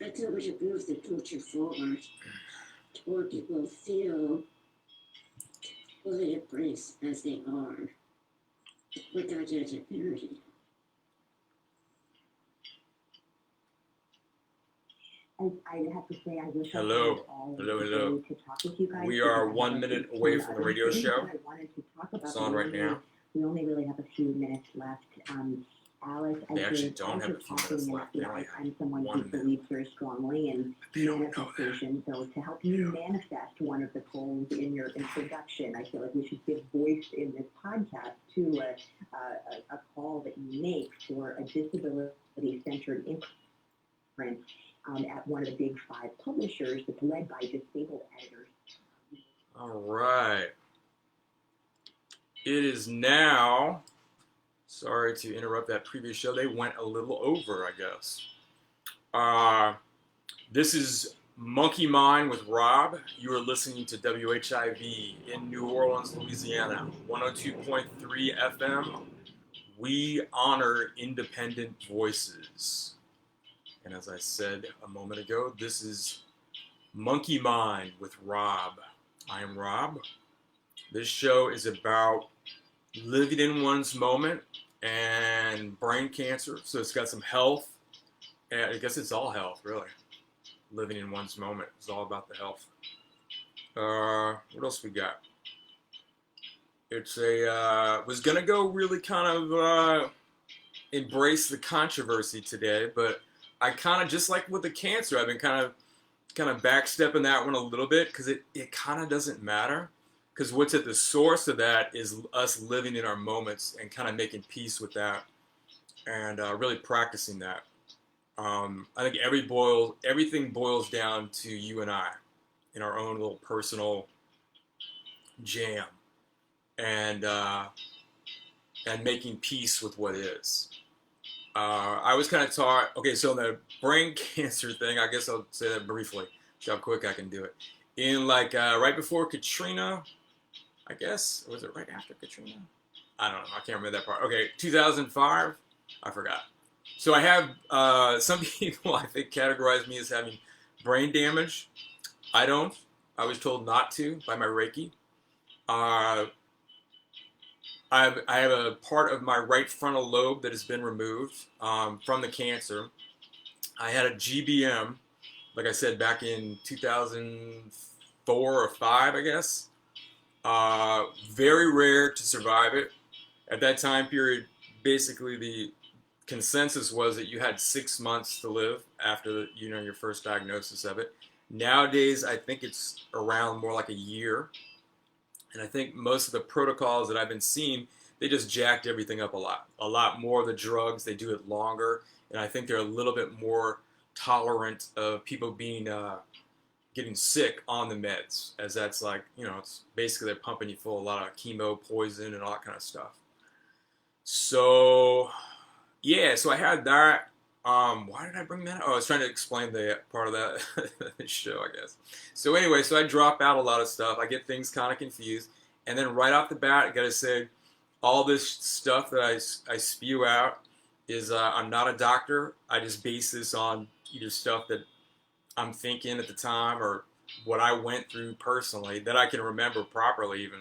I think we should move the culture forward to where people feel fully embraced as they are without judgmentality. I have to say, I wish Hello. I had all Hello, the hello. day to talk with you guys. We are 1 minute away from the radio show. I wanted to talk about it's on right now. We only really have a few minutes left. Alice, they actually don't have a few minutes left. They only I'm someone who 1 minute. believes very strongly in They don't know that. manifestation. So to help you manifest one of the goals in your introduction, I feel like we should give voice in this podcast to a call that you make for a disability-centered imprint at one of the big 5 publishers that's led by disabled editors. All right. It is now, sorry to interrupt that previous show. They went a little over, I guess. This is Monkey Mind with Rob. You are listening to WHIV in New Orleans, Louisiana, 102.3 FM. We honor independent voices. And as I said a moment ago, this is Monkey Mind with Rob. I am Rob. This show is about living in one's moment and brain cancer. So it's got some health. And I guess it's all health, really. Living in one's moment is all about the health. What else we got? It's was going to go really kind of embrace the controversy today, but I kind of, just like with the cancer, I've been kind of backstepping that one a little bit because it kind of doesn't matter. Because what's at the source of that is us living in our moments and kind of making peace with that and really practicing that. I think everything boils down to you and I in our own little personal jam and making peace with what is. I was kind of taught, okay, so in the brain cancer thing, I guess I'll say that briefly, see how quick I can do it. In right before Katrina, I guess, or was it right after Katrina? I don't know, I can't remember that part. Okay, 2005, I forgot. So I have, some people I think categorize me as having brain damage. I don't. I was told not to by my Reiki. I have a part of my right frontal lobe that has been removed from the cancer. I had a GBM, like I said, back in 2004 or 5, I guess. Very rare to survive it. At that time period, basically the consensus was that you had 6 months to live after your first diagnosis of it. Nowadays, I think it's around more like a year. And I think most of the protocols that I've been seeing, they just jacked everything up a lot. A lot more of the drugs, they do it longer. And I think they're a little bit more tolerant of people being getting sick on the meds. As that's like, it's basically they're pumping you full of a lot of chemo, poison, and all that kind of stuff. So, yeah, so I had that. Why did I bring that up? Oh, I was trying to explain the part of that show, I guess. So anyway, so I drop out a lot of stuff. I get things kind of confused. And then right off the bat, I got to say, all this stuff that I spew out is I'm not a doctor. I just base this on either stuff that I'm thinking at the time or what I went through personally that I can remember properly even.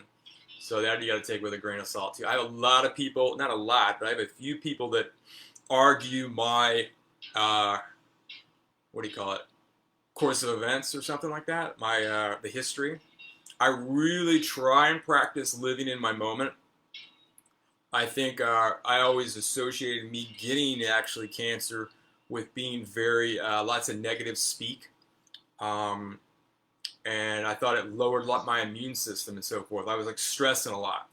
So that you got to take with a grain of salt too. I have a lot of people, not a lot, but I have a few people that argue my, course of events or something like that, my the history. I really try and practice living in my moment. I think I always associated me getting actually cancer with being very, lots of negative speak. And I thought it lowered my immune system and so forth. I was stressing a lot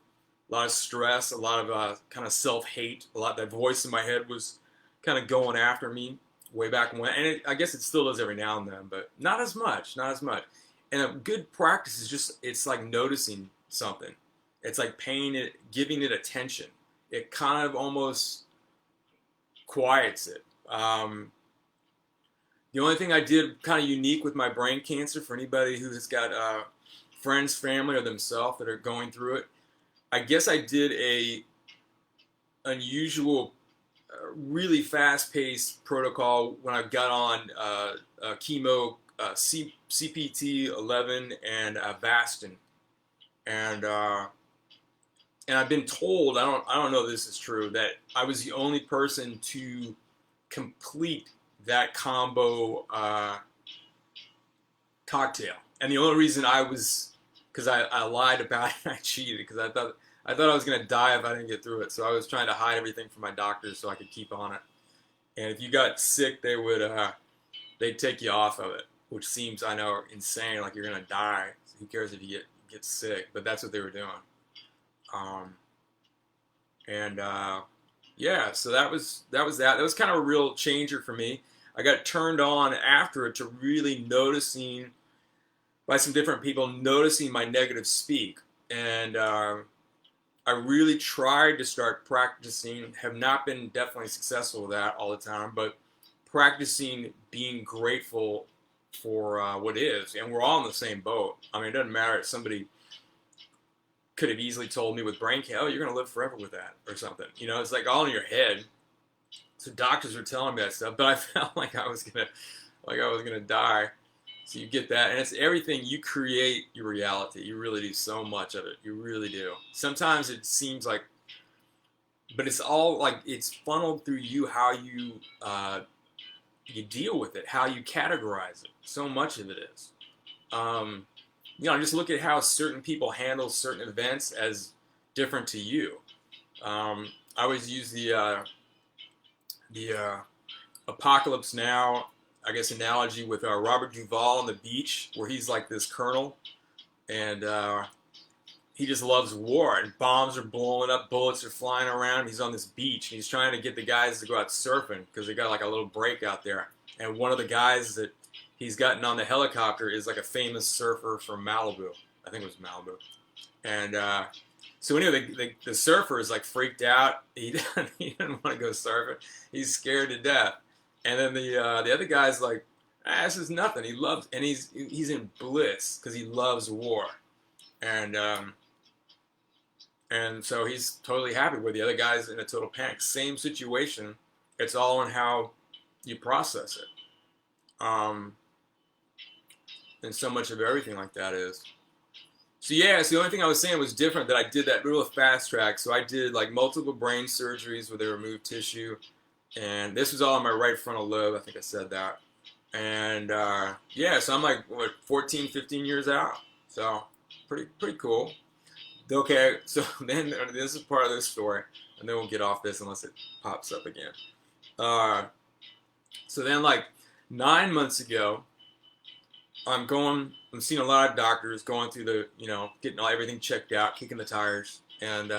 of stress, a lot of kind of self-hate, that voice in my head was kind of going after me way back when, and I guess it still does every now and then, but not as much. And a good practice is just, it's like noticing something. It's like paying it, giving it attention. It kind of almost quiets it. The only thing I did kind of unique with my brain cancer, for anybody who has got friends, family, or themselves that are going through it, I guess I did a unusual really fast-paced protocol when I got on chemo, CPT 11 and Avastin, and I've been told, I don't know if this is true, that I was the only person to complete that combo cocktail. And the only reason I was, because I lied about it, I cheated, because I thought I was going to die if I didn't get through it. So I was trying to hide everything from my doctors so I could keep on it. And if you got sick, they'd take you off of it, which seems, I know, insane, like you're going to die. So who cares if you get sick? But that's what they were doing. Yeah, so that was that. That was kind of a real changer for me. I got turned on after it to really noticing, by some different people, noticing my negative speak. And I really tried to start practicing, have not been definitely successful with that all the time, but practicing being grateful for what is. And we're all in the same boat. I mean, it doesn't matter if somebody could have easily told me with brain cancer, oh, you're going to live forever with that or something. You know, it's like all in your head. So doctors were telling me that stuff, but I felt like I was gonna die. So you get that, and it's everything. You create your reality. You really do so much of it. You really do. Sometimes it seems like, but it's all like it's funneled through you, how you you deal with it, how you categorize it. So much of it is. You know, just look at how certain people handle certain events as different to you. I always use the Apocalypse Now, I guess, analogy with Robert Duvall on the beach, where he's like this colonel, and he just loves war, and bombs are blowing up, bullets are flying around. He's on this beach, and he's trying to get the guys to go out surfing because they got like a little break out there. And one of the guys that he's gotten on the helicopter is like a famous surfer from Malibu. I think it was Malibu. And so anyway, the surfer is like freaked out. He didn't want to go surfing. He's scared to death. And then the other guy's like, this is nothing. He loves, and he's in bliss because he loves war. And so he's totally happy, where the other guy's in a total panic. Same situation. It's all in how you process it. And so much of everything like that is. So yeah, so the only thing I was saying was different, that I did that real fast track. So I did like multiple brain surgeries where they removed tissue. And this was all in my right frontal lobe. I think I said that. And yeah, so I'm like, what, 14, 15 years out. So pretty cool. Okay, so then this is part of this story. And then we'll get off this unless it pops up again. So then like 9 months ago, I'm seeing a lot of doctors, going through the, you know, getting everything checked out, kicking the tires. And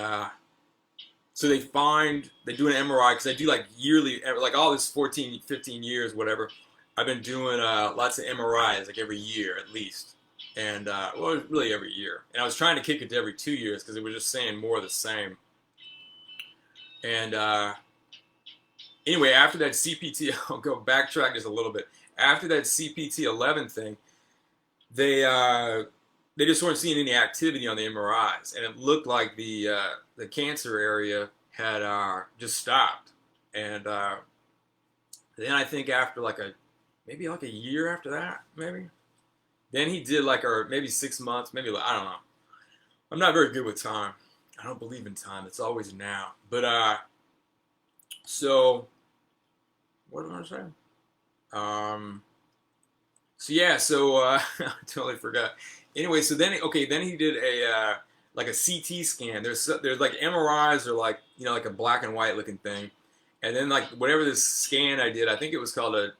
so they do an MRI, because I do like yearly, like all this 14, 15 years, whatever. I've been doing lots of MRIs, like every year at least. And, well, really every year. And I was trying to kick it to every 2 years, because it was just saying more of the same. And anyway, after that CPT, I'll go backtrack just a little bit. After that CPT 11 thing, they just weren't seeing any activity on the MRIs, and it looked like the cancer area had just stopped. And then I think after maybe like a year after that, maybe, then he did maybe 6 months, maybe, I don't know. I'm not very good with time. I don't believe in time. It's always now. But so what am I saying? So yeah, I totally forgot. Anyway, so then he did a like a CT scan. There's like MRIs, or like, you know, like a black and white looking thing, and then like whatever this scan I did, I think it was called a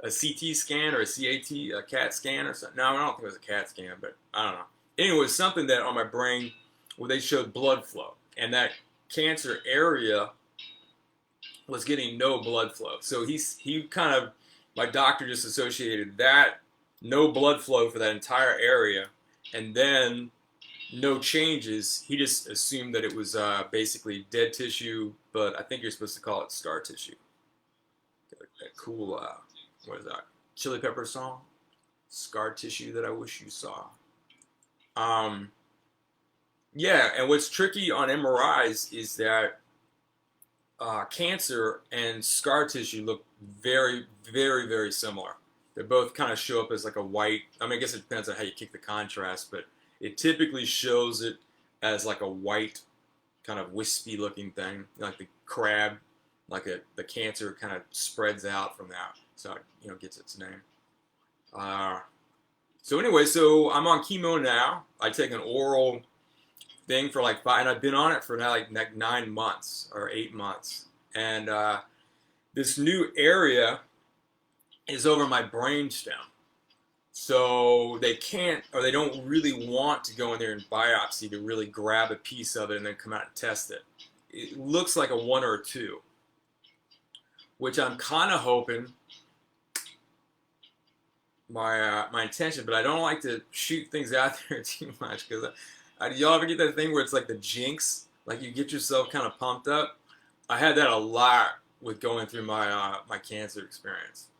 CT scan or a CAT scan or something. No, I don't think it was a CAT scan, but I don't know. Anyway, it was something that on my brain where they showed blood flow, and that cancer area was getting no blood flow. So he kind of, my doctor just associated that no blood flow for that entire area, and then no changes. He just assumed that it was basically dead tissue, but I think you're supposed to call it scar tissue. That cool, what is that? Chili Pepper song? Scar tissue that I wish you saw. Yeah, and what's tricky on MRIs is that cancer and scar tissue look very, very, very similar. They both kind of show up as like a white. I mean, I guess it depends on how you kick the contrast, but it typically shows it as like a white, kind of wispy looking thing, like the crab, the cancer kind of spreads out from that, so it, gets its name. Uh, so anyway, so I'm on chemo now. I take an oral thing for like 5, and I've been on it for now like 9 months or 8 months, and this new area is over my brain stem. So they can't, or they don't really want to go in there and biopsy to really grab a piece of it and then come out and test it. It looks like a 1 or a 2, which I'm kind of hoping my intention, but I don't like to shoot things out there too much because y'all ever get that thing where it's like the jinx, like you get yourself kind of pumped up? I had that a lot with going through my my cancer experience,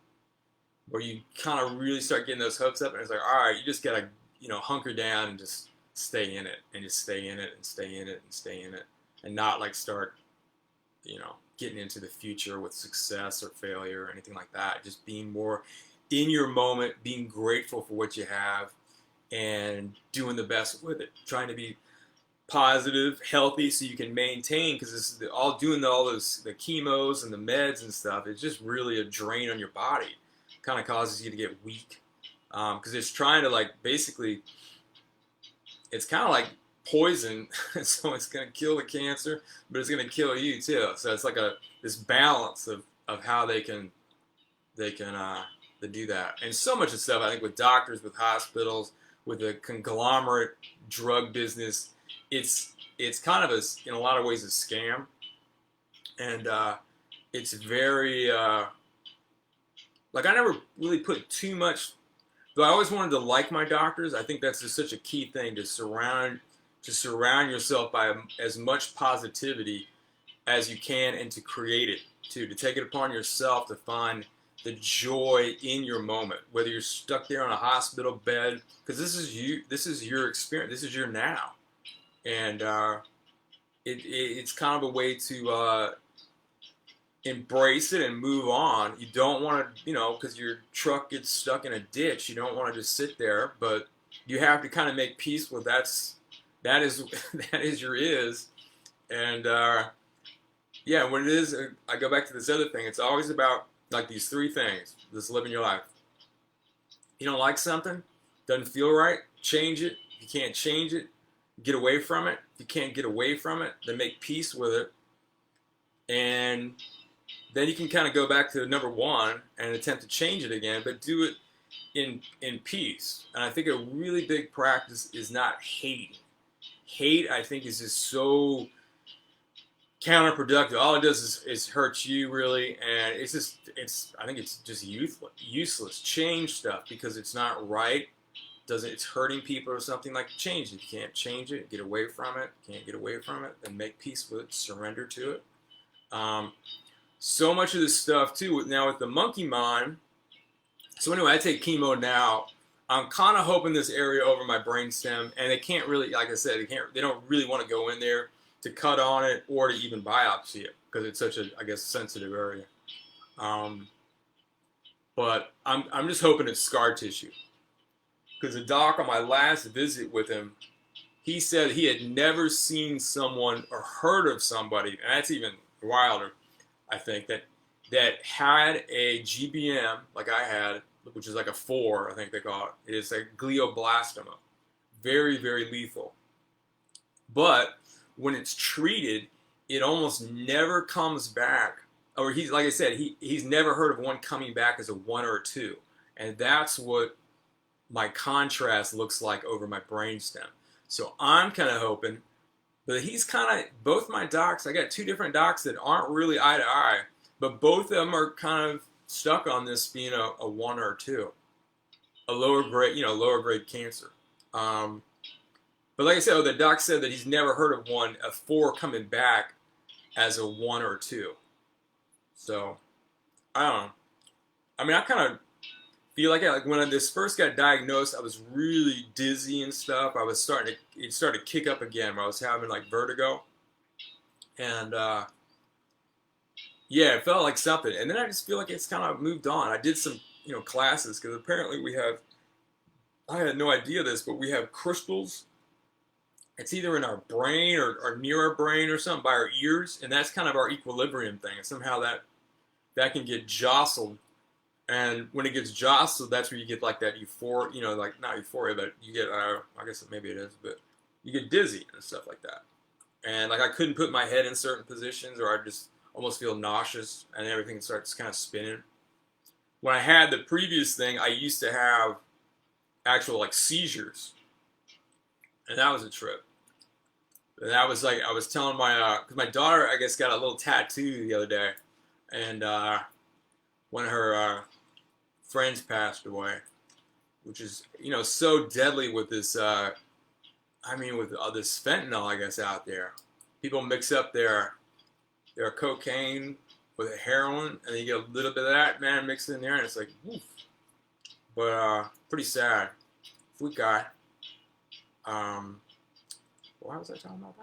where you kind of really start getting those hopes up, and it's like, all right, you just gotta, hunker down and just stay in it, and just stay in it, and stay in it, and stay in it, and not like start, getting into the future with success or failure or anything like that. Just being more in your moment, being grateful for what you have, and doing the best with it. Trying to be positive, healthy, so you can maintain, because it's all doing all those the chemos and the meds and stuff. It's just really a drain on your body. Kind of causes you to get weak, because it's trying to like basically, it's kind of like poison. So it's going to kill the cancer, but it's going to kill you too. So it's like this balance of how they can do that. And so much of stuff, I think, with doctors, with hospitals, with the conglomerate drug business, it's kind of in a lot of ways a scam, and it's very like, I never really put too much, though I always wanted to like my doctors. I think that's just such a key thing, to surround yourself by as much positivity as you can, and to create it too, to take it upon yourself to find the joy in your moment, whether you're stuck there on a hospital bed, because this is your experience, this is your now, and it's kind of a way to embrace it and move on. You don't want to, because your truck gets stuck in a ditch, you don't want to just sit there, but you have to kind of make peace with that is that is your is, and yeah, when it is, I go back to this other thing. It's always about like these 3 things. Just living your life. You don't like something, doesn't feel right, change it. If you can't change it, get away from it. If you can't get away from it, then make peace with it, and then you can kind of go back to number 1 and attempt to change it again, but do it in peace. And I think a really big practice is not hating. Hate, I think, is just so counterproductive. All it does is hurt you, really, and I think it's just useless. Change stuff because it's not right. It's hurting people or something. Like, change it. If you can't change it, get away from it. Can't get away from it, then make peace with it. Surrender to it. So much of this stuff too. Now with the monkey mind. So anyway, I take chemo now. I'm kind of hoping this area over my brainstem, and they can't really, like I said, they don't really want to go in there to cut on it or to even biopsy it, because it's such a, I guess, sensitive area. But I'm just hoping it's scar tissue, because the doc on my last visit with him, he said he had never seen someone or heard of somebody, and that's even wilder, I think, that had a GBM like I had, which is like a 4, I think they call it. It's a glioblastoma. Very, very lethal. But when it's treated, it almost never comes back. Or like I said, he's never heard of one coming back as a 1 or a 2. And that's what my contrast looks like over my brainstem. So I'm kind of hoping, but he's kind of, both my docs, I got 2 different docs that aren't really eye to eye, but both of them are kind of stuck on this being a 1 or a 2, a lower grade cancer. But like I said, the doc said that he's never heard of a 4 coming back as a 1 or a 2. So I don't know. I mean, I kind of feel like when this first got diagnosed, I was really dizzy and stuff. It started to kick up again, where I was having like vertigo, and yeah, it felt like something. And then I just feel like it's kind of moved on. I did some, classes because apparently we have, I had no idea this, but we have crystals. It's either in our brain or near our brain or something by our ears, and that's kind of our equilibrium thing. And somehow that can get jostled, and when it gets jostled, that's where you get like that euphoria, like not euphoria, but you get, I guess maybe it is, but you get dizzy and stuff like that. And like I couldn't put my head in certain positions, or I just almost feel nauseous, and everything starts kind of spinning. When I had the previous thing, I used to have actual like seizures, and that was a trip. And that was like I was telling my, because my daughter, I guess, got a little tattoo the other day, and when her friends passed away, which is so deadly with this. With this fentanyl, I guess, out there, people mix up their cocaine with heroin, and you get a little bit of that, man, mixed in there, and it's like, woof. But pretty sad. We got. Why was I talking about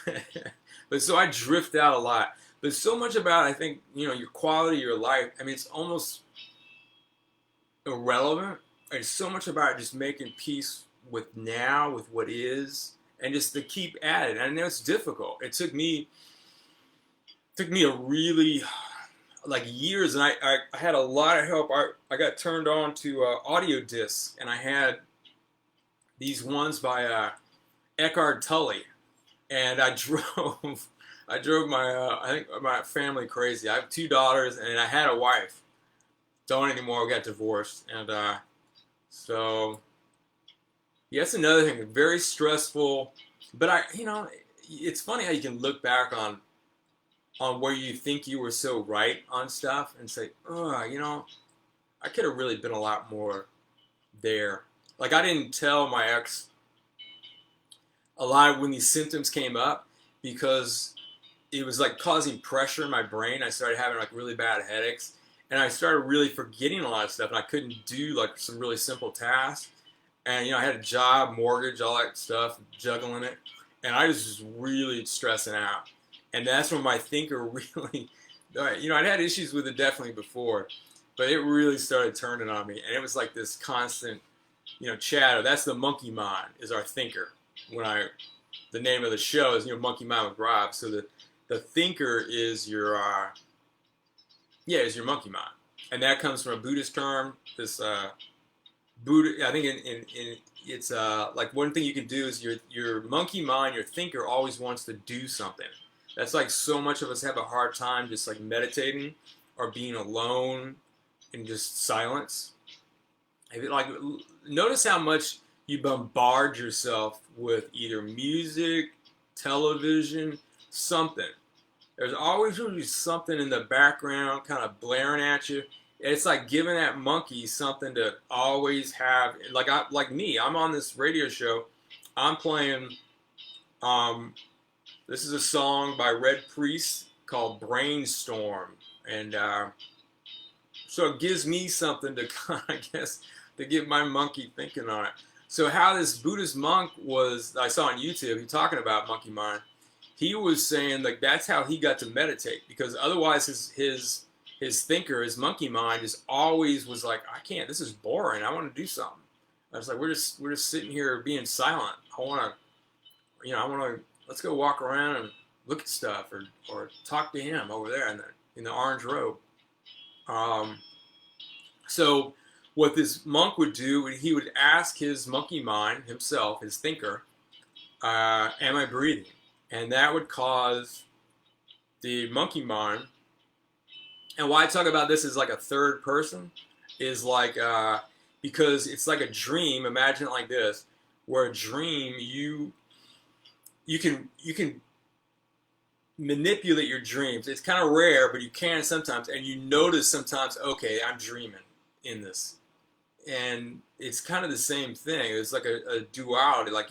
that? But so I drift out a lot. There's so much about, I think, your quality of your life. I mean, it's almost irrelevant. It's so much about just making peace with now, with what is, and just to keep at it. And I know it's difficult. It took me a really, like, years, and I had a lot of help. I got turned on to audio discs, and I had these ones by Eckhart Tolle, and I drove my family crazy. I have 2 daughters, and I had a wife. Don't anymore. We got divorced, and so yeah, that's another thing. Very stressful, but it's funny how you can look back on where you think you were so right on stuff and say, oh, I could have really been a lot more there. Like I didn't tell my ex a lot when these symptoms came up because it was like causing pressure in my brain. I started having like really bad headaches, and I started really forgetting a lot of stuff, and I couldn't do like some really simple tasks. And I had a job, mortgage, all that stuff, juggling it, and I was just really stressing out. And that's when my thinker really, I'd had issues with it definitely before, but it really started turning on me, and it was like this constant, chatter. That's the monkey mind, is our thinker. The name of the show is Monkey Mind with Rob. So the thinker is your is your monkey mind, and that comes from a Buddhist term. This Buddha, I think it's like one thing you can do is your monkey mind, your thinker always wants to do something. That's like so much of us have a hard time just like meditating or being alone in just silence. Like notice how much you bombard yourself with either music, television, something. There's always going to be something in the background kind of blaring at you. It's like giving that monkey something to always have. Like me, I'm on this radio show. I'm playing, this is a song by Red Priest called Brainstorm. And so it gives me something to kind of, I guess, to get my monkey thinking on it. So how this Buddhist monk I saw on YouTube, he talking about monkey mind. He was saying like that's how he got to meditate, because otherwise his thinker, his monkey mind, is always was like, I can't. This is boring. I want to do something. I was like, we're just sitting here being silent. I want to, let's go walk around and look at stuff or talk to him over there in the orange robe. So what this monk would do, he would ask his monkey mind himself, his thinker, am I breathing? And that would cause the monkey mind. And why I talk about this as like a third person is like, because it's like a dream. Imagine it like this, where a dream, you can manipulate your dreams. It's kind of rare, but you can sometimes, and you notice sometimes, okay, I'm dreaming in this. And it's kind of the same thing. It's like a duality. Like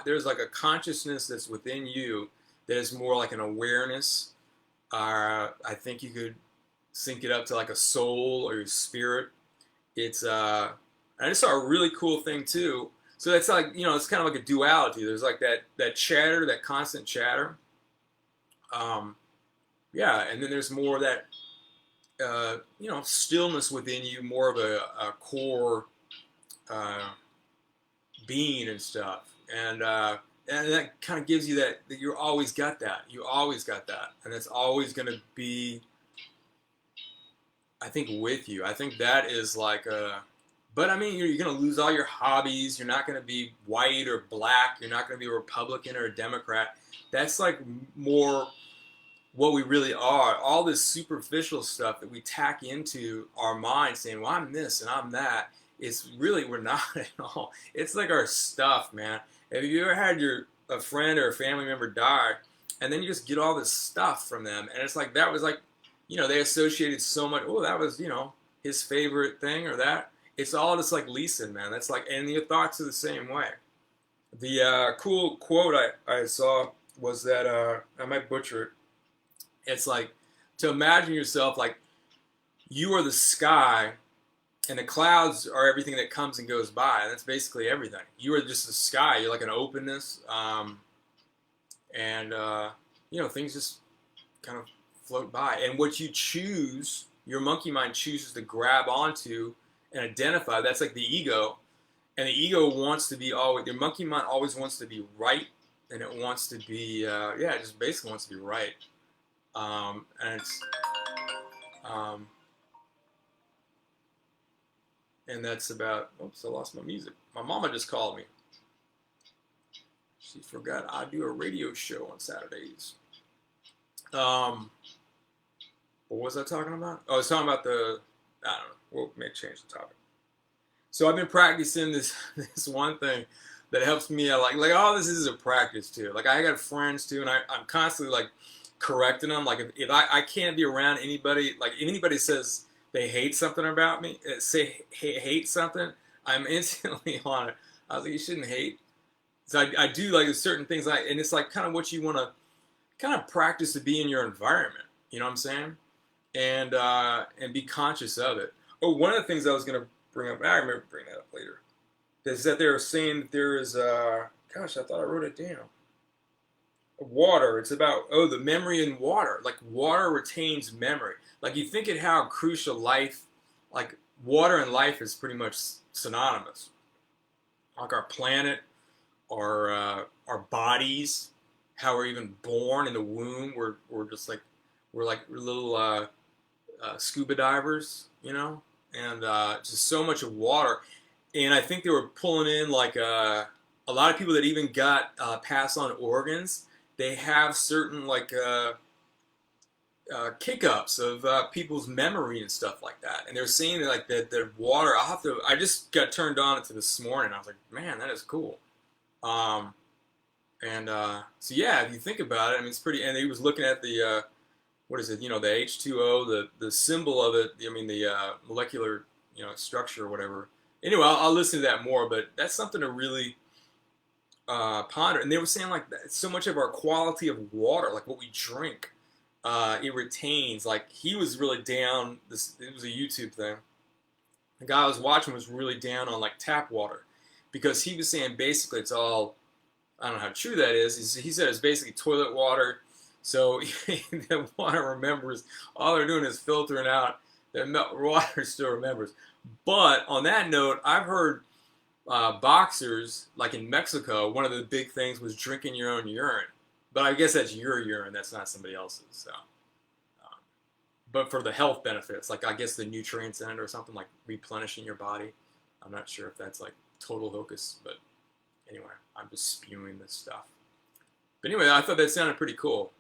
there's like a consciousness that's within you that is more like an awareness. I think you could sync it up to like a soul or your spirit. It's I just saw a really cool thing too. So that's like, it's kind of like a duality. There's like that chatter, that constant chatter. Yeah, and then there's more of that stillness within you, more of a core uh, being and stuff, and that kind of gives you that you always got that, and it's always going to be, I think, with you. I think that is like a, but I mean, you're going to lose all your hobbies. You're not going to be white or black. You're not going to be a Republican or a Democrat. That's like more what we really are. All this superficial stuff that we tack into our mind saying, well, I'm this and I'm that. It's really, we're not at all. It's like our stuff, man. Have you ever had a friend or a family member die, and then you just get all this stuff from them, and it's like, that was like, they associated so much. Oh, that was, his favorite thing or that. It's all just like leasing, man. That's like, and your thoughts are the same way. The cool quote I saw was that, I might butcher it. It's like to imagine yourself like you are the sky and the clouds are everything that comes and goes by. And that's basically everything. You are just the sky. You're like an openness. Things just kind of float by. And what you choose, your monkey mind chooses to grab onto and identify. That's like the ego. And the ego wants to be always, your monkey mind always wants to be right. And it wants to be, it just basically wants to be right. And it's, and that's about, oops, I lost my music. My mama just called me. She forgot I do a radio show on Saturdays. What was I talking about? Oh, I was talking about I don't know, we'll change the topic. So I've been practicing this one thing that helps me. Oh, this is a practice too. Like I got friends too, and I'm constantly like correcting them. Like if I can't be around anybody, like if anybody says they hate something about me, hate something, I'm instantly on it. I was like, you shouldn't hate. So I do like certain things, and it's like kind of what you want to kind of practice to be in your environment. You know what I'm saying? And be conscious of it. Oh, one of the things I was gonna bring up, I remember bringing that up later, is that they were saying that there is, gosh, I thought I wrote it down. Water. It's about, the memory in water. Like water retains memory. Like you think at how crucial life, like water and life is pretty much synonymous. Like our planet, our bodies, how we're even born in the womb. We're just like, we're little scuba divers, and just so much of water. And I think they were pulling in like a lot of people that even got passed on organs. They have certain like kick-ups of people's memory and stuff like that. And they're saying that like that water. I just got turned on to this morning. I was like, man, that is cool. So yeah, if you think about it, I mean, it's pretty. And he was looking at the what is it? The H2O, the symbol of it. I mean, the molecular structure or whatever. Anyway, I'll listen to that more. But that's something to really ponder. And they were saying like that, so much of our quality of water, like what we drink, it retains. Like he was really down. It was a YouTube thing. The guy I was watching was really down on like tap water, because he was saying basically it's all, I don't know how true that is. He said it's basically toilet water. So the water remembers. All they're doing is filtering out. The water still remembers. But on that note, I've heard boxers, like in Mexico, one of the big things was drinking your own urine. But I guess that's your urine. That's not somebody else's. So, but for the health benefits, like I guess the nutrients in it or something, like replenishing your body. I'm not sure if that's like total hocus, but anyway, I'm just spewing this stuff. But anyway, I thought that sounded pretty cool.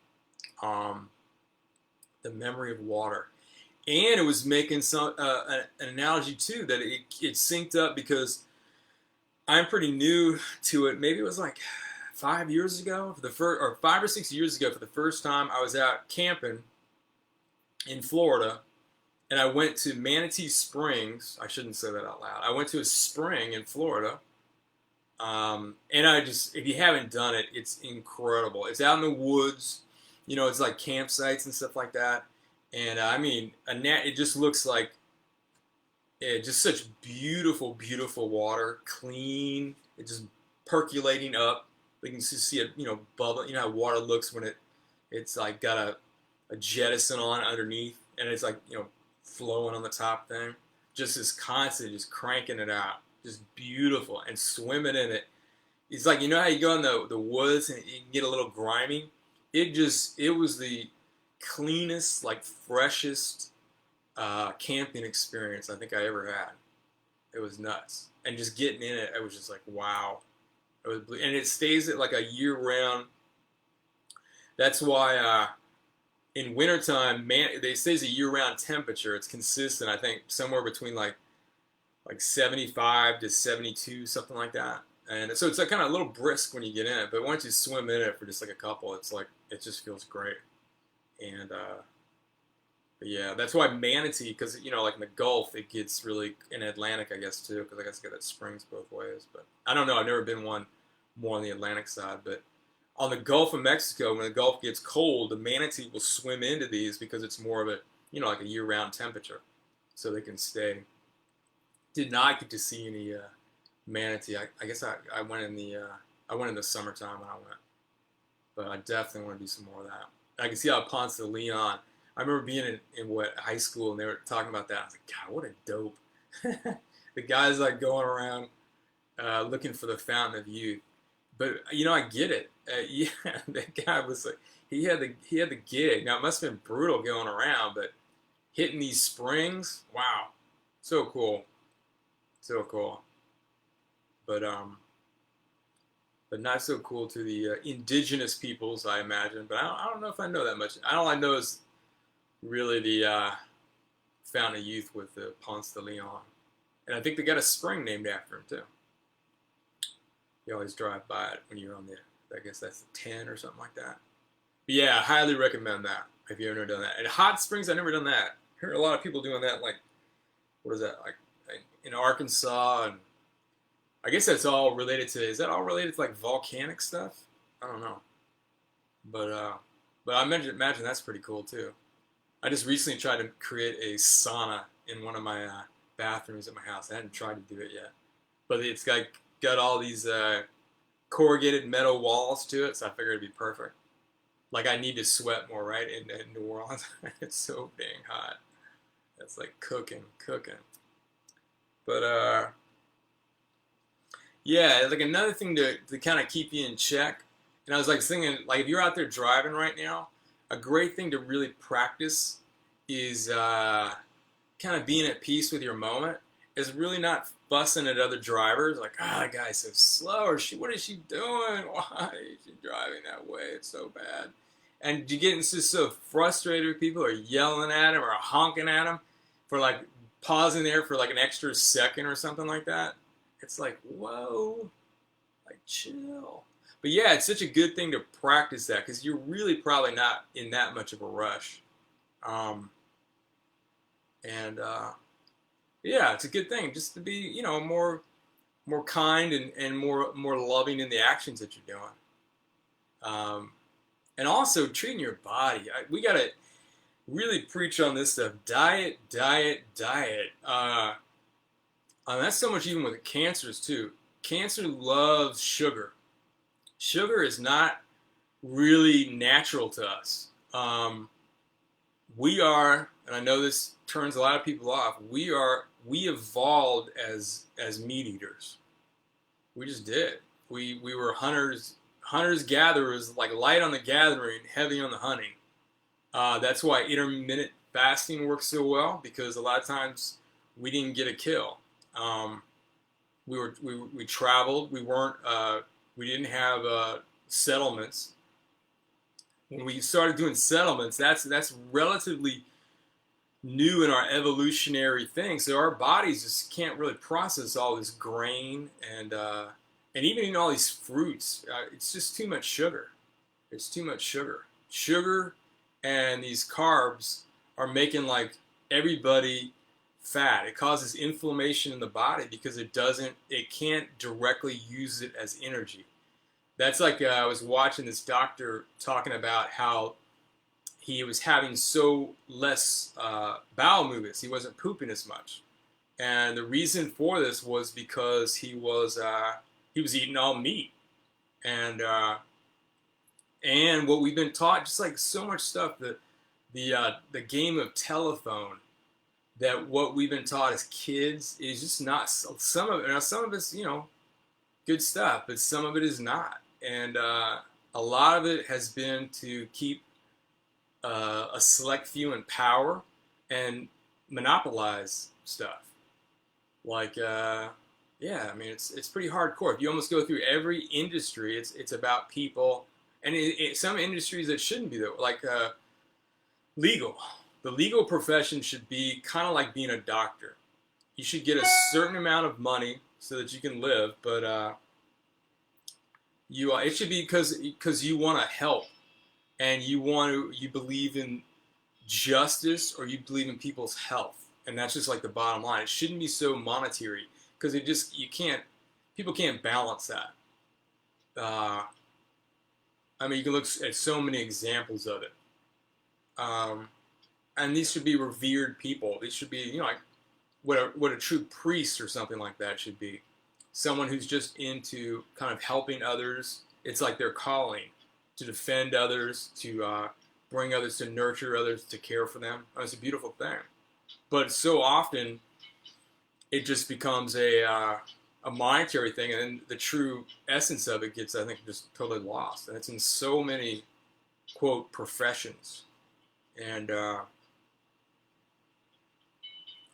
The memory of water. And it was making some an analogy too, that it synced up, because I'm pretty new to it. Maybe it was like 5 years ago, or 5 or 6 years ago, for the first time I was out camping in Florida, and I went to Manatee Springs. I shouldn't say that out loud. I went to a spring in Florida. And if you haven't done it, it's incredible. It's out in the woods, it's like campsites and stuff like that. And I mean, it just looks like just such beautiful, beautiful water, clean. It's just percolating up. You can see it, bubble. You know how water looks when it's like got a jettison on underneath, and it's like flowing on the top thing. Just this constant, just cranking it out. Just beautiful. And swimming in it. It's like, you know how you go in the woods and you can get a little grimy? It was the cleanest, like freshest camping experience I think I ever had. It was nuts. And just getting in it, I was just like, wow. And it stays at like a year round. That's why in wintertime, they say it's a year round temperature. It's consistent, I think, somewhere between like 75 to 72, something like that. And so it's like kind of a little brisk when you get in it, but once you swim in it for just like a couple, it's like, it just feels great. And but yeah, that's why Manatee, because you know, like in the Gulf, it gets really, in Atlantic, I guess too, because I guess it got that springs both ways. But I don't know, I've never been one more on the Atlantic side, but on the Gulf of Mexico, when the Gulf gets cold, the Manatee will swim into these because it's more of a, you know, like a year-round temperature, so they can stay. Did not get to see any Manatee. I guess I went in the summertime when I went, but I definitely want to do some more of that. I can see how Ponce de Leon. I remember being in high school and they were talking about that. I was like, God, what a dope. The guy's like going around looking for the fountain of youth. But you know, I get it. Yeah, that guy was like, he had the gig. Now it must have been brutal going around, but hitting these springs, wow, so cool, so cool. But not so cool to the indigenous peoples, I imagine. But I don't know if I know that much. All I know is really the Fountain of Youth with the Ponce de Leon, and I think they got a spring named after him too. You always drive by it when you're on the, I guess that's the 10 or something like that. But yeah, I highly recommend that if you've ever done that. And hot springs, I've never done that. I hear a lot of people doing that, like, what is that, like in Arkansas, and I guess that's all related to, is that all related to like volcanic stuff? I don't know. But I imagine that's pretty cool too. I just recently tried to create a sauna in one of my bathrooms at my house. I hadn't tried to do it yet. But it's got all these corrugated metal walls to it, so I figured it'd be perfect. Like I need to sweat more, right, in New Orleans. It's so dang hot. It's like cooking. But yeah, like another thing to kind of keep you in check. And I was like thinking, like if you're out there driving right now, a great thing to really practice is kind of being at peace with your moment. Is really not fussing at other drivers, like, that guy's so slow, or what is she doing? Why is she driving that way? It's so bad. And you get just so frustrated with people, or yelling at him, or honking at him, for like pausing there for like an extra second or something like that. It's like, whoa, like chill. But yeah, it's such a good thing to practice that, because you're really probably not in that much of a rush. Yeah, it's a good thing just to be, you know, more kind and more loving in the actions that you're doing. And also treating your body. We got to really preach on this stuff. Diet. And that's so much even with cancers too. Cancer loves sugar. Sugar is not really natural to us. We are, and I know this turns a lot of people off, we evolved as meat eaters. We just did. We were hunters gatherers, like light on the gathering, heavy on the hunting. That's why intermittent fasting works so well, because a lot of times we didn't get a kill. We traveled. We didn't have settlements. When we started doing settlements, that's relatively new in our evolutionary thing. So our bodies just can't really process all this grain and even in all these fruits. It's just too much sugar. It's too much sugar. Sugar and these carbs are making like everybody fat. It causes inflammation in the body because it can't directly use it as energy. That's like I was watching this doctor talking about how he was having so less bowel movements. He wasn't pooping as much. And the reason for this was because he was eating all meat. And what we've been taught, just like so much stuff, that the game of telephone, that what we've been taught as kids is just not some of it. Now, some of it's, good stuff, but some of it is not. And a lot of it has been to keep a select few in power and monopolize stuff. Like, yeah, I mean, it's pretty hardcore. If you almost go through every industry, it's about people, and some industries that shouldn't be though, like legal. The legal profession should be kind of like being a doctor. You should get a certain amount of money so that you can live, but it should be because you want to help and you believe in justice or you believe in people's health, and that's just like the bottom line. It shouldn't be so monetary because people can't balance that. I mean, you can look at so many examples of it. And these should be revered people. These should be, like what a true priest or something like that should be. Someone who's just into kind of helping others. It's like their calling to defend others, to bring others, to nurture others, to care for them. It's a beautiful thing. But so often, it just becomes a monetary thing, and then the true essence of it gets, I think, just totally lost. And it's in so many, quote, professions. And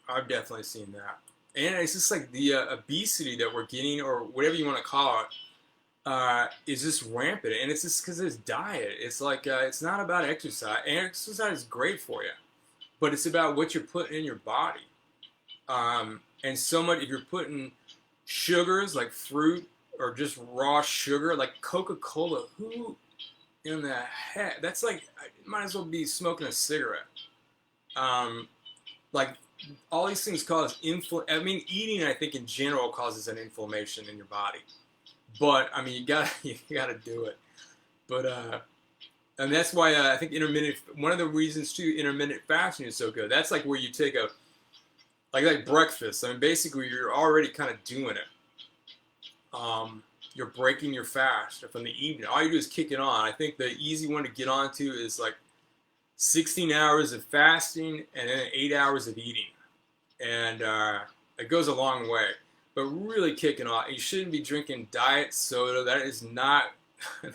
I've definitely seen that. And it's just like the obesity that we're getting, or whatever you want to call it, is just rampant. And it's just because of this diet. It's like, it's not about exercise. And exercise is great for you. But it's about what you're putting in your body. And so much, if you're putting sugars like fruit or just raw sugar, like Coca-Cola, who in the heck? That's like, might as well be smoking a cigarette. Like, all these things cause eating, I think, in general causes an inflammation in your body. But, I mean, you gotta do it. But, and that's why I think one of the reasons, too, intermittent fasting is so good. That's like where you take like breakfast. I mean, basically, you're already kind of doing it. You're breaking your fast from the evening. All you do is kick it on. I think the easy one to get onto is like 16 hours of fasting and then 8 hours of eating. And it goes a long way. But really kicking off, you shouldn't be drinking diet soda. That is not,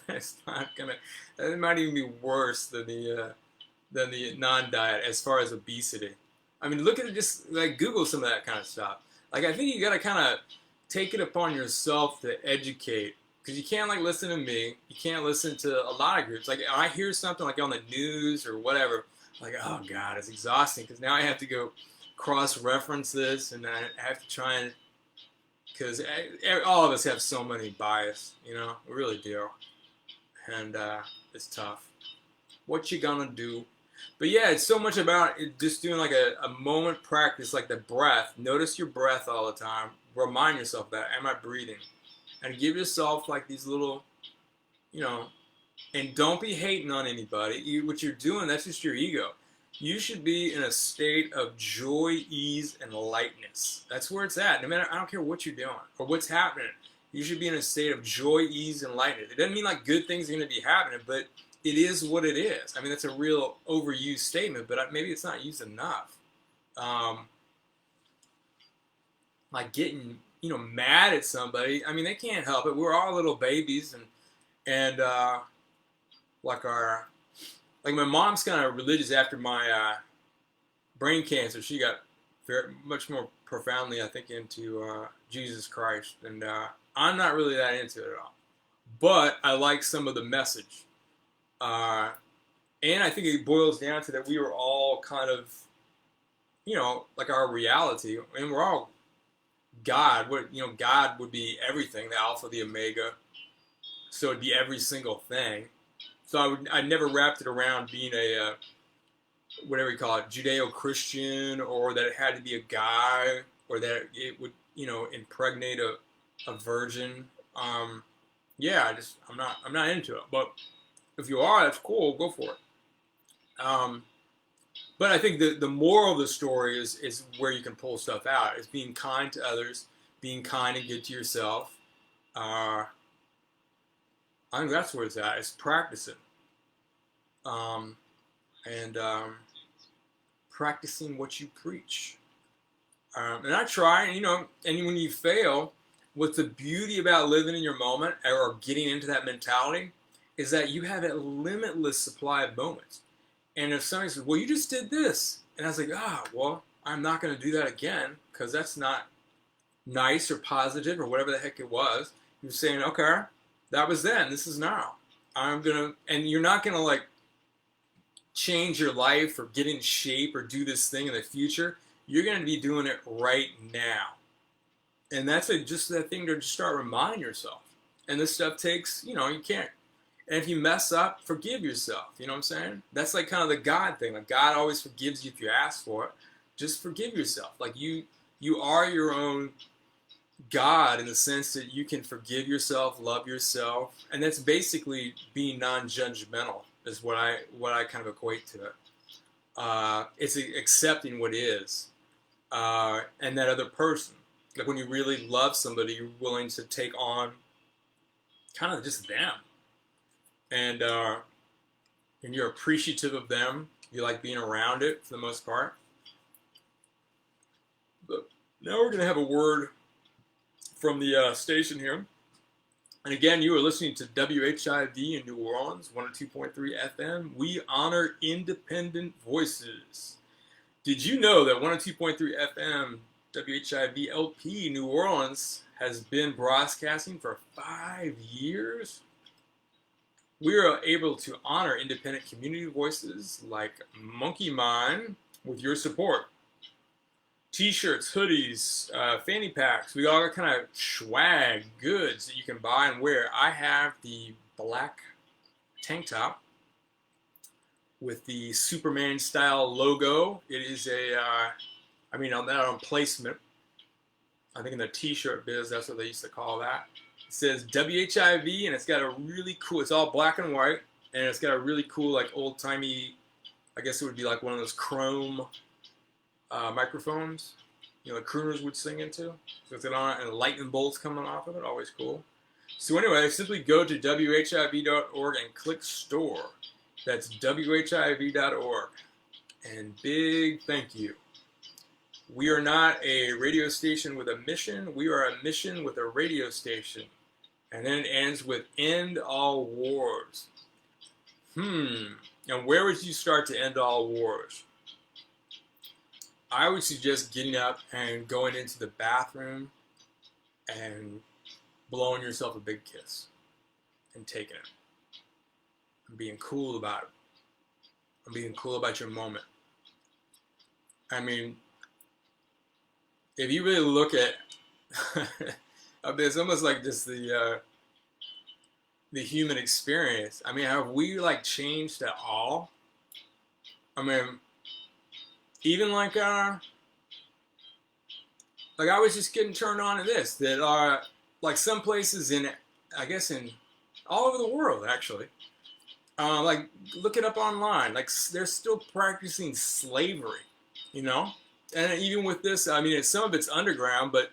that's not gonna, that might even be worse than the non-diet as far as obesity. I mean, look at it, just like Google some of that kind of stuff. Like, I think you gotta kind of take it upon yourself to educate, because you can't like listen to me. You can't listen to a lot of groups. Like, I hear something like on the news or whatever, like, oh God, it's exhausting because now I have to go cross-reference this, and I have to try and, because all of us have so many bias, we really do, and it's tough. What you gonna do? But yeah, it's so much about just doing like a moment practice, like the breath. Notice your breath all the time. Remind yourself that, am I breathing? And give yourself like these little, and don't be hating on anybody. What you're doing, that's just your ego. You should be in a state of joy, ease, and lightness. That's where it's at. No matter, I don't care what you're doing or what's happening. You should be in a state of joy, ease, and lightness. It doesn't mean like good things are going to be happening, but it is what it is. I mean, that's a real overused statement, but maybe it's not used enough. Like getting, mad at somebody. I mean, they can't help it. We're all little babies, and like my mom's kind of religious after my brain cancer. She got much more profoundly, I think, into Jesus Christ, and I'm not really that into it at all. But I like some of the message. And I think it boils down to that we are all kind of, like our reality, and we're all God. God would be everything, the Alpha, the Omega. So it'd be every single thing. So I never wrapped it around being a, whatever you call it, Judeo-Christian, or that it had to be a guy, or that it would, impregnate a virgin. Yeah, I'm not into it. But if you are, that's cool. Go for it. But I think the moral of the story is where you can pull stuff out. Is being kind to others, being kind and good to yourself. I think that's where it's at. It's practicing. And practicing what you preach. And I try, and when you fail, what's the beauty about living in your moment or getting into that mentality is that you have a limitless supply of moments. And if somebody says, well, you just did this. And I was like, well, I'm not going to do that again because that's not nice or positive or whatever the heck it was. You're saying, okay, that was then. This is now. And you're not going to like change your life or get in shape or do this thing in the future. You're going to be doing it right now. And that's just that thing to just start reminding yourself. And this stuff takes, you can't. And if you mess up, forgive yourself. You know what I'm saying? That's like kind of the God thing. Like God always forgives you if you ask for it. Just forgive yourself. Like you are your own God in the sense that you can forgive yourself, love yourself. And that's basically being non-judgmental is what I kind of equate to it. It's accepting what is. And that other person. Like when you really love somebody, you're willing to take on kind of just them. And you're appreciative of them. You like being around it for the most part. But now we're going to have a word from the station here. And again, you are listening to WHIV in New Orleans, 102.3 FM. We honor independent voices. Did you know that 102.3 FM WHIV LP New Orleans has been broadcasting for 5 years? We are able to honor independent community voices like Monkey Mind with your support. T-shirts, hoodies, fanny packs. We got all kind of swag goods that you can buy and wear. I have the black tank top with the Superman style logo. It is on placement. I think in the T-shirt biz, that's what they used to call that. It says WHIV, and it's got a really cool, it's all black and white, and it's got a really cool, like, old-timey, I guess it would be like one of those chrome microphones, the crooners would sing into. So it's got on it, and lightning bolts coming off of it, always cool. So anyway, simply go to WHIV.org and click store. That's WHIV.org. And big thank you. We are not a radio station with a mission. We are a mission with a radio station. And then it ends with end all wars. And where would you start to end all wars? I would suggest getting up and going into the bathroom and blowing yourself a big kiss and taking it. And being cool about it. And being cool about your moment. I mean, if you really look at, it's almost like just the human experience. I mean, have we like changed at all? I mean, even like I was just getting turned on to this, that are like some places in all over the world actually. Like look it up online. Like they're still practicing slavery, And even with this, I mean, some of it's underground, but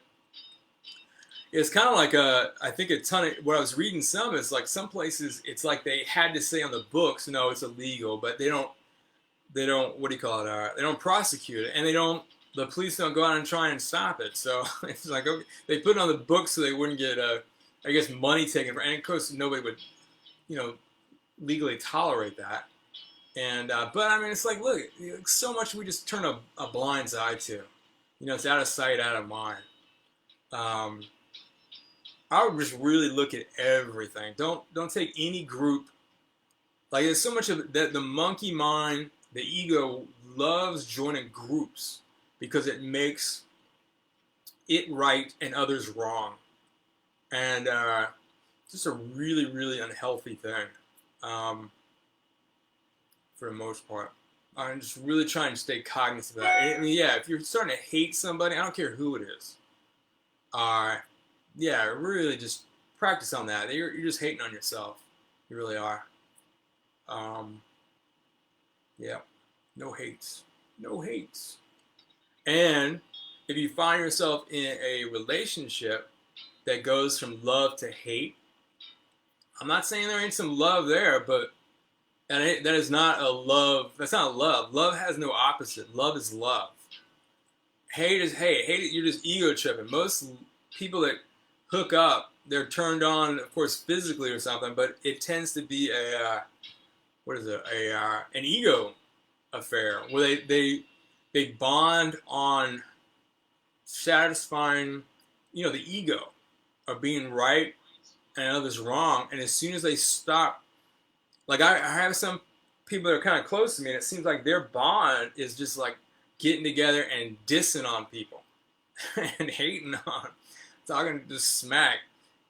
it's kind of like I think a ton of what I was reading. Some is like some places it's like they had to say on the books, no, it's illegal, but they don't. What do you call it? They don't prosecute it, and the police don't go out and try and stop it. So it's like, okay, they put it on the books so they wouldn't get money taken. And of course, nobody would, legally tolerate that. And but I mean, it's like, look, so much we just turn a blind eye to. It's out of sight, out of mind. I would just really look at everything. Don't take any group. Like there's so much of that. The monkey mind, the ego loves joining groups because it makes it right and others wrong, and just a really, really unhealthy thing. For the most part, I'm just really trying to stay cognizant of that. I mean, yeah, if you're starting to hate somebody, I don't care who it is. Yeah, really just practice on that. You're just hating on yourself. You really are. Yeah, no hates. No hates. And if you find yourself in a relationship that goes from love to hate, I'm not saying there ain't some love there, but And that is not a love. That's not love. Love has no opposite. Love is love. Hate is hate. Hate, you're just ego tripping. Most people that hook up, they're turned on, of course, physically or something, but it tends to be an ego affair where they bond on satisfying, the ego of being right and others wrong. And as soon as they stop, like I have some people that are kind of close to me, and it seems like their bond is just like getting together and dissing on people and hating on, talking just smack.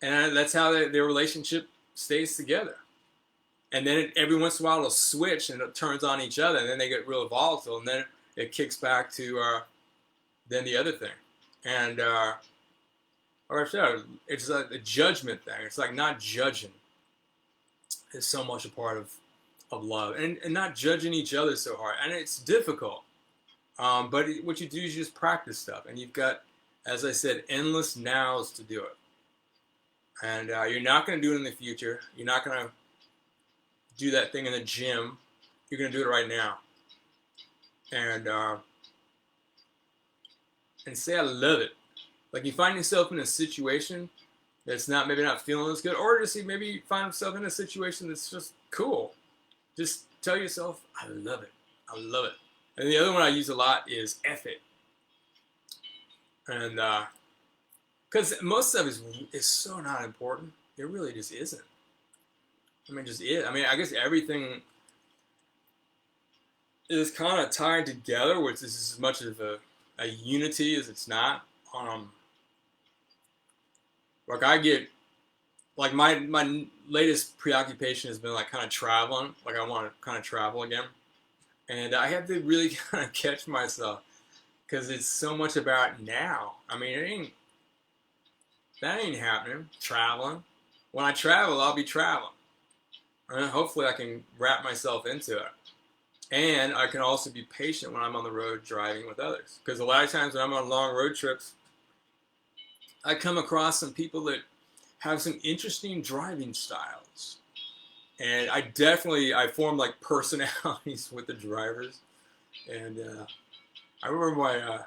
And that's how their relationship stays together. And then every once in a while it'll switch and it turns on each other, and then they get real volatile, and then it kicks back to then the other thing. And or I said, it's like a judgment thing. It's like not judging is so much a part of love, and not judging each other so hard. And it's difficult. But what you do is you just practice stuff, and you've got, as I said, endless nows to do it. And you're not going to do it in the future. You're not going to do that thing in the gym. You're going to do it right now. And say I love it. Like you find yourself in a situation that's maybe not feeling as good, or just maybe you find yourself in a situation that's just cool. Just tell yourself, I love it. I love it. And the other one I use a lot is F it. And because most stuff is so not important. It really just isn't. I mean, just is. I mean, I guess everything is kind of tied together, which is as much of a unity as it's not. Like I get, like my latest preoccupation has been like kind of traveling. Like I want to kind of travel again. And I have to really kind of catch myself because it's so much about now. I mean, that ain't happening, traveling. When I travel, I'll be traveling. And hopefully I can wrap myself into it. And I can also be patient when I'm on the road driving with others. Because a lot of times when I'm on long road trips, I come across some people that have some interesting driving styles. And I formed like personalities with the drivers. And I remember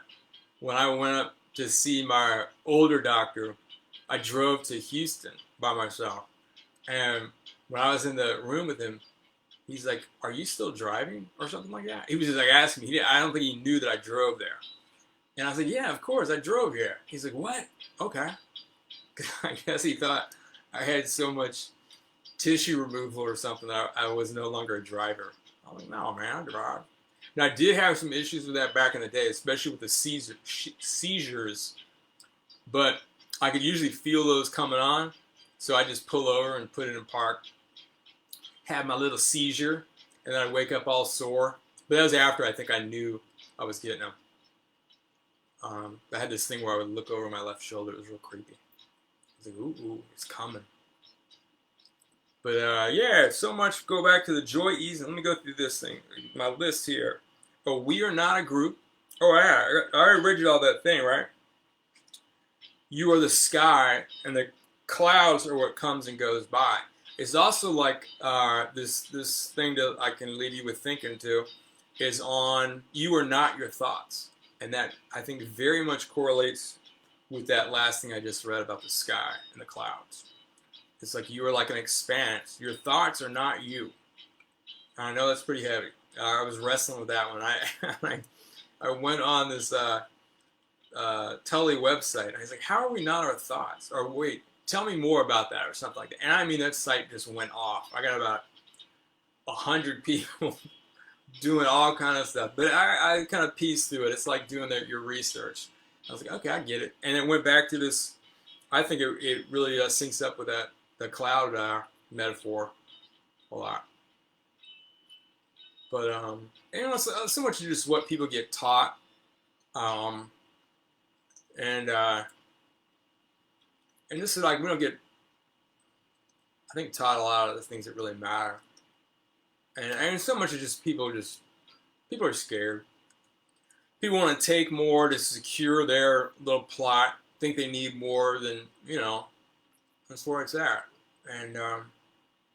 when I went up to see my older doctor, I drove to Houston by myself. And when I was in the room with him, he's like, "Are you still driving?" or something like that. He was just like asking me. I don't think he knew that I drove there. And I was like, "Yeah, of course, I drove here." He's like, "What?" Okay. I guess he thought I had so much tissue removal or something that I was no longer a driver. I was like, "No, man, I drive." Now, I did have some issues with that back in the day, especially with the seizures. But I could usually feel those coming on. So I just pull over and put it in park, have my little seizure, and then I'd wake up all sore. But that was after I think I knew I was getting them. I had this thing where I would look over my left shoulder. It was real creepy. I was like, ooh, it's coming. But yeah, so much. Go back to the joy, ease, and let me go through this thing. My list here. Oh, we are not a group. Oh, yeah, I already read you all that thing, right? You are the sky, and the clouds are what comes and goes by. It's also like this thing that I can leave you with thinking to is on you are not your thoughts. And that, I think, very much correlates with that last thing I just read about the sky and the clouds. It's like you are like an expanse. Your thoughts are not you. And I know that's pretty heavy. I was wrestling with that one. I went on this Tully website, and I was like, how are we not our thoughts? Or wait, tell me more about that, or something like that. And I mean, that site just went off. I got about 100 people doing all kind of stuff. But I kind of pieced through it. It's like doing your research. I was like, okay, I get it. And it went back to this. I think it really syncs up with the cloud metaphor a lot. But so much of just what people get taught, and this is like we don't get, I think, taught a lot of the things that really matter, and so much of just people are scared. People want to take more to secure their little plot. Think they need more than that's where it's at, and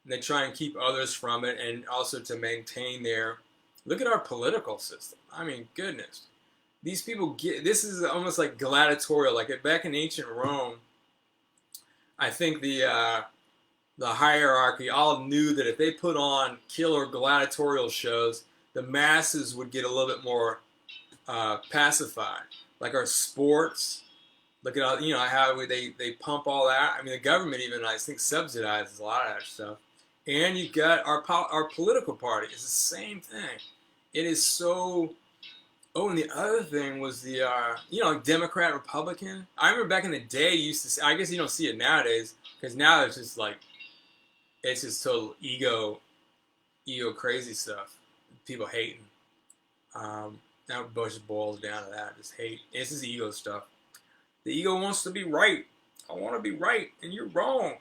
And they try and keep others from it, and also to maintain their. Look at our political system. I mean, goodness. These people get. This is almost like gladiatorial. Like back in ancient Rome, I think the hierarchy all knew that if they put on killer gladiatorial shows, the masses would get a little bit more pacified. Like our sports, look at all, how they pump all that. I mean, the government even, I think, subsidizes a lot of that stuff. And you've got our political party. It's the same thing. It is so. Oh, and the other thing was the Democrat, Republican. I remember back in the day, you used to see, I guess you don't see it nowadays, because now it's just like, it's just total ego crazy stuff. People hating. Now Bush boils down to that, just hate. It's just ego stuff. The ego wants to be right. I want to be right, and you're wrong.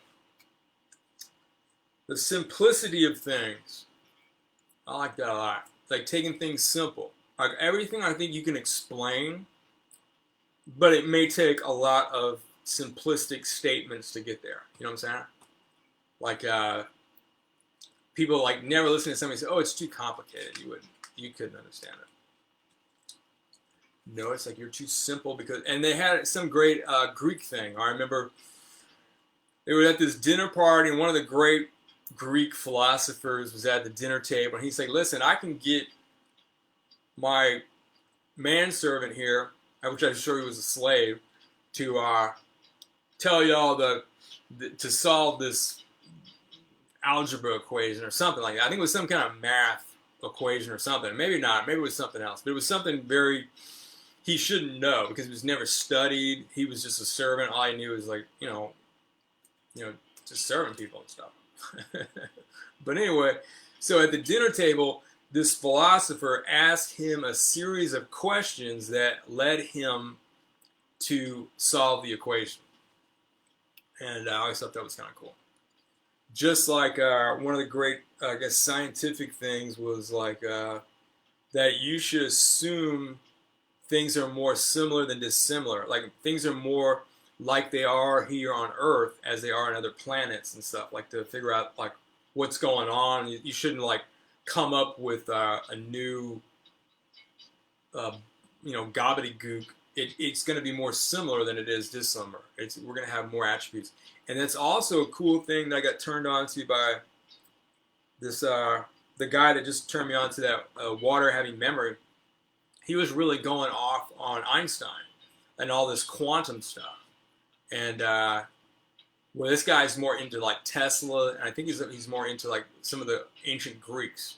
The simplicity of things. I like that a lot. It's like taking things simple. Like everything I think you can explain, but it may take a lot of simplistic statements to get there. You know what I'm saying? Like people like never listen to somebody say, "Oh, it's too complicated." You couldn't understand it. No, it's like you're too simple because. And they had some great Greek thing. I remember they were at this dinner party, and one of the great Greek philosophers was at the dinner table, and he's like, "Listen, I can get my manservant here, which I'm sure he was a slave, to tell y'all to solve this algebra equation or something like that. I think it was some kind of math equation or something. Maybe not. Maybe it was something else. But it was something he shouldn't know because he was never studied. He was just a servant. All he knew was like, just serving people and stuff. But anyway, so at the dinner table, this philosopher asked him a series of questions that led him to solve the equation. And I always thought that was kind of cool. Just like one of the great, I guess, scientific things was like that you should assume things are more similar than dissimilar. Like things are more like they are here on Earth as they are on other planets and stuff. Like to figure out like what's going on. You shouldn't like come up with a new, gobbledygook. It's going to be more similar than it is dissimilar. We're going to have more attributes. And that's also a cool thing that I got turned on to by this the guy that just turned me on to that water having memory. He was really going off on Einstein and all this quantum stuff. And well, this guy's more into like Tesla, and I think he's more into like some of the ancient Greeks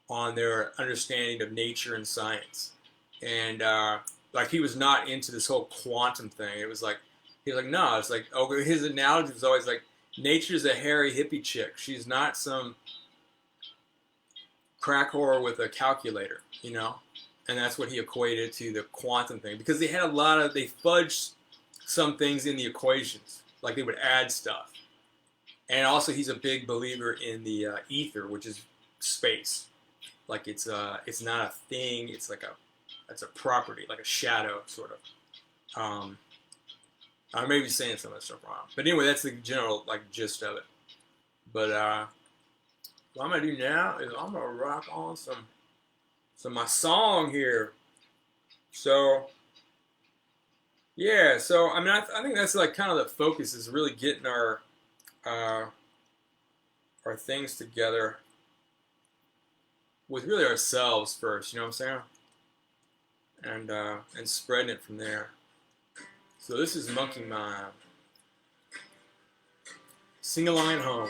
on their understanding of nature and science. And like he was not into this whole quantum thing. It was like he was like, no, it's like his analogy was always like nature's a hairy hippie chick. She's not some crack whore with a calculator, And that's what he equated to the quantum thing because they fudged some things in the equations. Like they would add stuff. And also he's a big believer in the ether, which is space. Like it's not a thing, it's a property, like a shadow sort of. I may be saying some of that stuff wrong. But anyway, that's the general like gist of it. But what I'm gonna do now is I'm gonna rock on some my song here. So yeah, so I mean, I think that's like kind of the focus is really getting our things together with really ourselves first. You know what I'm saying? And spreading it from there. So this is Monkey Mind. Sing a line home.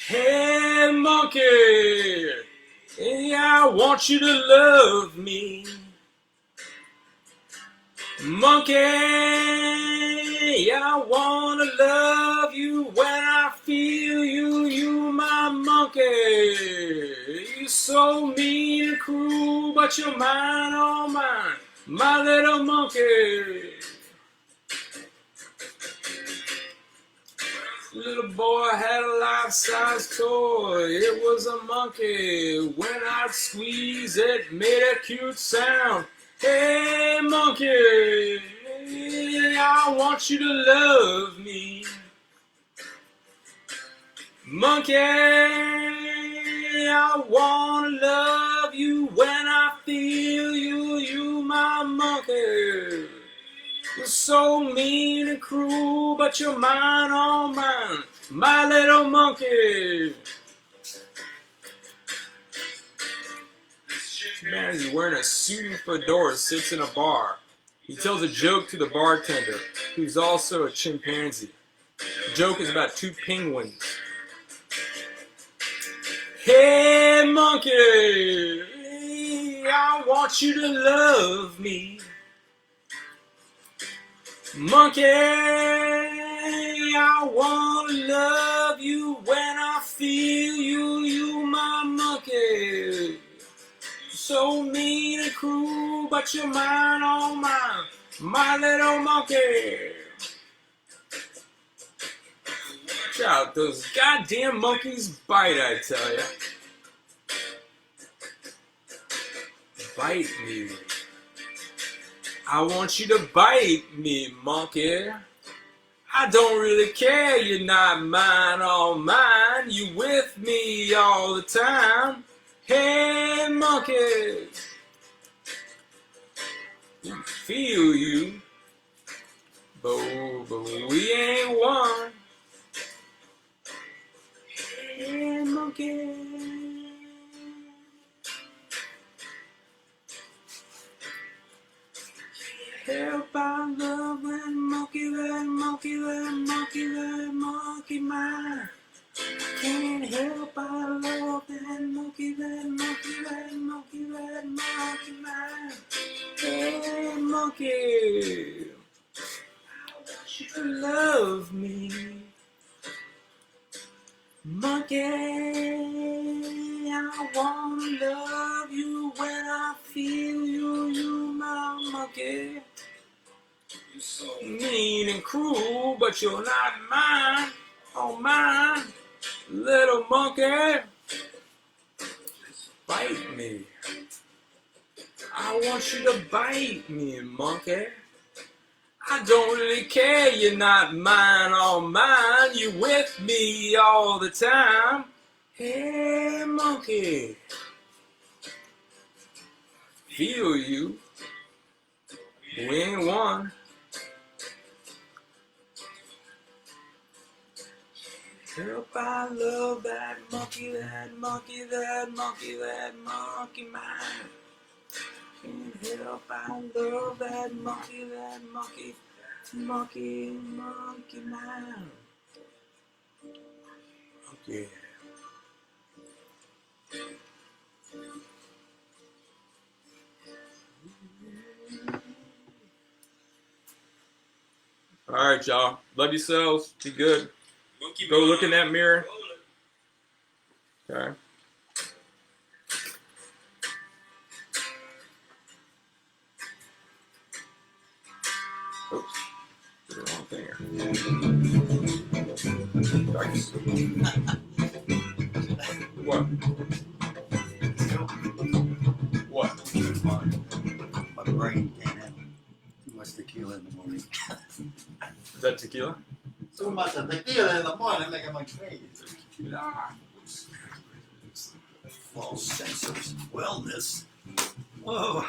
Hey, monkey. Yeah, I want you to love me. Monkey, I wanna love you when I feel you, you my monkey. You're so mean and cruel, but you're mine, oh mine, my little monkey. Little boy had a life-size toy. It was a monkey. When I'd squeeze it, made a cute sound. Hey, monkey, I want you to love me. Monkey, I wanna love you when I feel you, you my monkey. You're so mean and cruel, but you're mine, all mine, my little monkey. Man is wearing a suit and fedora, sits in a bar. He tells a joke to the bartender, who's also a chimpanzee. The joke is about two penguins. Hey, monkey, I want you to love me. Monkey, I want to love you when I feel you, you my monkey. So mean and cruel, but you're mine, all mine, my little monkey. Watch out, those goddamn monkeys bite, I tell ya. Bite me. I want you to bite me, monkey. I don't really care, you're not mine, all mine. You with me all the time. Hey, monkey. We feel you, but we ain't one. Hey, monkey. Help, I love that monkey, that monkey, that monkey, that monkey mine. Can't help, I love that monkey, that monkey, that monkey, that monkey mine. Hey, monkey, I want you to love me. Monkey, I wanna love you when I feel you, you my monkey. You're so mean and cruel, but you're not mine, oh mine, little monkey. Bite me. I want you to bite me, monkey. I don't really care, you're not mine, all mine. You with me all the time. Hey, monkey. Feel you. We ain't one. Help, I love that monkey, that monkey, that monkey, that monkey mine. Can't help, I love that monkey, monkey, monkey man. Okay. All right, y'all. Love yourselves. Be good. Go look in that mirror. Okay. Oops. Did the wrong thing here. Thanks. What? What? My brain can't handle too much tequila in the morning. Is that tequila? Too much tequila in the morning making my crazy. False sense of wellness. Whoa.